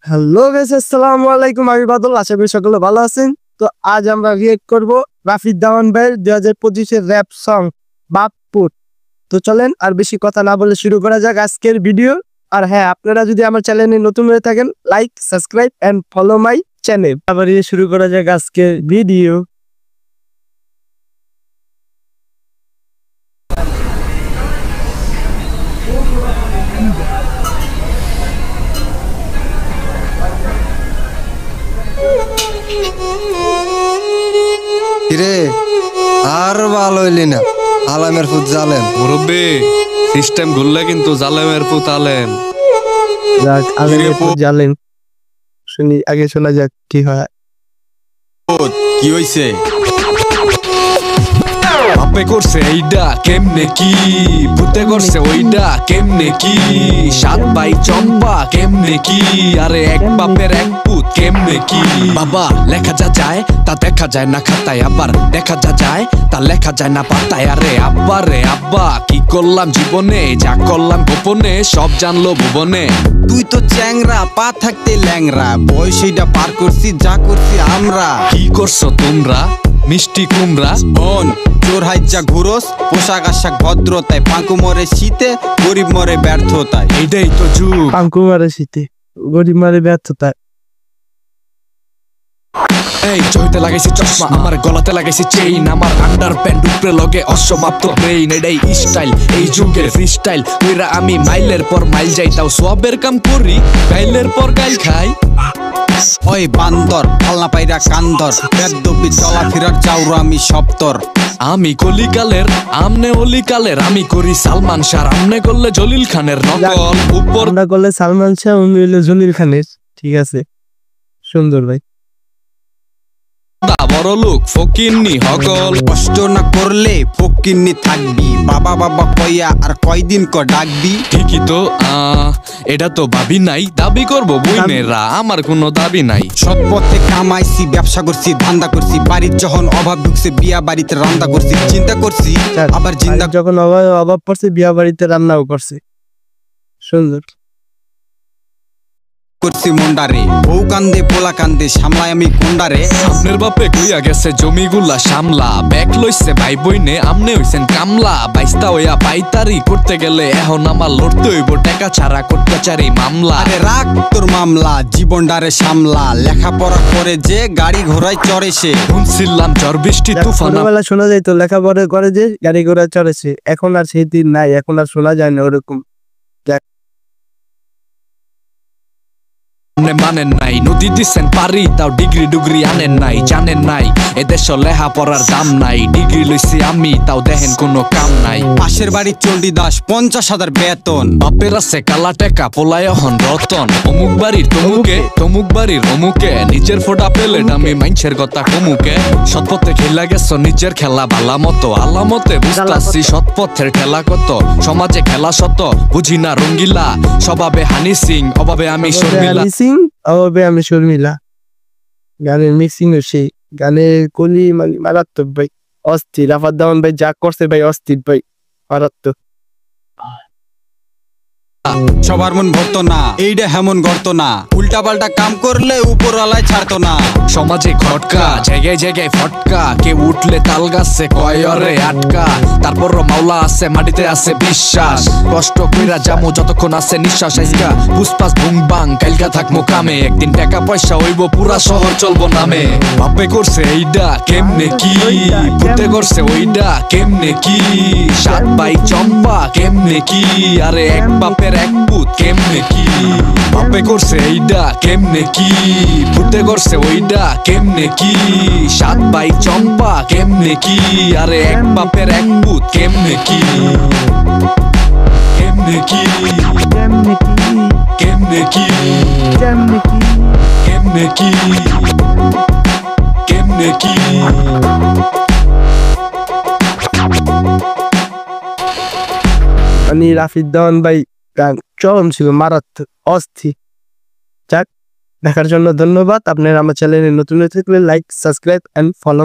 Hello guys, আসসালামু আলাইকুম। আমি বাদল, আশা করি সকলে ভালো আছেন। তো আজ আমরা রিয়েক্ট করব রাফিদ দামান ভাইয়ের 2025-এর র‍্যাপ সং বাপুর। তো চলেন আর বেশি কথা না বলে শুরু করা যাক আজকের ভিডিও। আর হ্যাঁ, আপনারা যদি আমার চ্যানেলে নতুন হয়ে থাকেন, like, subscribe and follow my channel. আবার শুরু করা যাক আজকের ভিডিও। রে আর ভালো হইলি না, আলামের ফুট জালেম মুরব্বী সিস্টেম ঘুরলে কিন্তু জালেমের পুত আলেম। যাক, আলেমের পুত জালেম শুনি, আগে শোনা যাক কি হয়। কি হইছে? বাপে করছে এইডা কেমনে কি, ভূতে করছে ওইডা কেমনে কি, সাত ভাই চম্পা কেমনে কি, আরে এক বাপের এক পুত কেমনে কি। বাবা লেখা যা যায় তা দেখা যায় না খাতায়, আবার দেখা যা যায় তা লেখা যায় না পাতায়। আরে আব্বা রে আব্বা, কি করলাম জীবনে, যা করলাম গোপনে সব জানলো ভুবনে। তুই তো চ্যাংরা, পা থাকতে ল্যাংরা, বয়স এইটা পার করছি, যা করছি আমরা। কি করছো তোমরা মিষ্টি কুমড়া? হন চোর হাইজা ঘুরোস, পোশাক আশাক ভদ্রতায়, পাঁকু মরে শীতে, গরিব মরে ব্যর্থতায়। এইটাই তো যুগ। পাঙ্কু মারে শীতে, গরিব মারে ব্যর্থতা। এই চোখে লাগাইছি চশমা, আমার গলাতে লাগাইছি চেইন, আমার আন্ডার প্যান্ট উপরে লগে অসমাপ্ত ব্রেইন। এটাই স্টাইল এই যুগের ফ্রি স্টাইল, কইরা আমি মাইলের পর মাইল যাই, তাও সবের কাম করি, গাইলের পর গাইল খাই। ওই বান্দর ফালনা পাইরা কান্দর, বেদবি চলাফেরার চাউরা আমি সপ্তর। আমি কলিকালের আমনে অলিকালের, আমি করি সালমান শাহ, আমনে করলে জলিল খানের নকল। উপর আমরা করলে সালমান শাহ, উনি হইলে জলিল খানের। ঠিক আছে, সুন্দর ভাই। বড় লোক ফকিন্নি হকল। কষ্ট না করলে ফকিন্নি থাকবি, বাবা বাবা কইয়া আর কয়দিন ক ডাকবি। ঠিকই তো, এটা তো ভাবি নাই, দাবি করবো বইনেরা, আমার কোনো দাবি নাই। সৎ পথে কামাইছি, ব্যবসা করছি, ধান্দা করছি, বাড়ির যখন অভাব ঢুকছে বিয়া বাড়িতে রান্না করছি, চিন্তা করছি আবার জিন্দা যখন অভাব পড়ছে বিয়া বাড়িতে রান্নাও করছে। সুন্দর করছি মুন্ডারে, বউ কান্দে পোলা কান্দে, সামলাই আমি কুন্ডারে। আপনার বাপে কইয়া গেছে জমিগুলা সামলা, ব্যাক লইছে ভাই বইনে, আমনে হইছেন কামলা। বাইস্তা হইয়া পাইতারি করতে গেলে এখন আমার লড়তে হইব টাকা ছাড়া, করতে চারি মামলা। আরে রাখ তোর মামলা, জীবনটারে সামলা, লেখাপড়া করে যে গাড়ি ঘোড়ায় চড়ে সে। শুনছিলাম ঝড় বৃষ্টি তুফান, ছোটবেলা শোনা যায় তো লেখাপড়া করে যে গাড়ি ঘোড়া চড়েছে, এখন আর সেই দিন নাই, এখন আর শোনা যায় না ওরকম। মানেন নাই, নদী দিচ্ছেন পারি তাও ডিগ্রি ডুগ্রি আনেন নাই, জানেন নাই এদেশ লেহা পড়ার দাম নাই। ডিগ্রি লইছি আমি তাও দেখেন কোনো কাম নাই। পাশের বাড়ির চণ্ডী দাস 50,000 বেতন, বাপের আছে কালা টেকা পোলায় হন রতন। অমুক বাড়ির তমুকে, তমুক বাড়ির অমুকে, নিজের ফোটা পেলে আমি মাইনছের কথা কমুকে। সৎপথে খেলা গেছো নিজের খেলা ভালা মতো, আলামতে বুঝতাছি সৎপথের খেলা কত। সমাজে খেলা শত বুঝি না রঙ্গিলা, স্বভাবে হানি সিং, অভাবে আমি শর্মিলা। অভাবে আমি শর্মিলা। গানের মিক্সিং সেই গানের কলি মানে মারাত্মক ভাই, অস্থির। রাফিদ দামান ভাই যা করছে ভাই, অস্থির ভাই, মারাত্মক। সবার মন ভরতো না, এইটা হেমন গড়তো না, উল্টা পাল্টা কাম করলে উপরওয়ালায় ছাড়তো না। সমাজে খটকা, জায়গায় জায়গায় ফটকা, কেউ উঠলে তাল গাছে কয়রে আটকা। তারপরও মাওলা আছে, মাটিতে আছে বিশ্বাস, কষ্ট কইরা যামু যতক্ষণ আছে নিঃশ্বাস। আইজকা পুষ্পাস বুং বাং, কালকা থাকমু কামে, একদিন টাকা পয়সা হইব পুরা শহর চলবো নামে। বাপে করছে এইডা কেমনে কি, ভূতে করছে ওইডা কেমনে কি, সাত ভাই চম্পা কেমনে কি, আরে এক বাপের এক পুত কেমনে কি। বাপে করছে এইডা কেমনে কি, ভূতে করছে ওইডা কেমনে কি, সাত ভাই চম্পা কেমনে কি, আরে এক বাপের এক পুত কেমনে কি। কেমনে কি, কেমনে কি, কেমনে কি, কেমনে কি। মানে রাফিদ দামান ভাই গান চরম ছিল, মারাত্মক, অস্থির। যাক, দেখার জন্য ধন্যবাদ। আপনারা আমার চ্যানেলে নতুন হয়ে থাকলে লাইক, সাবস্ক্রাইব এন্ড ফলো।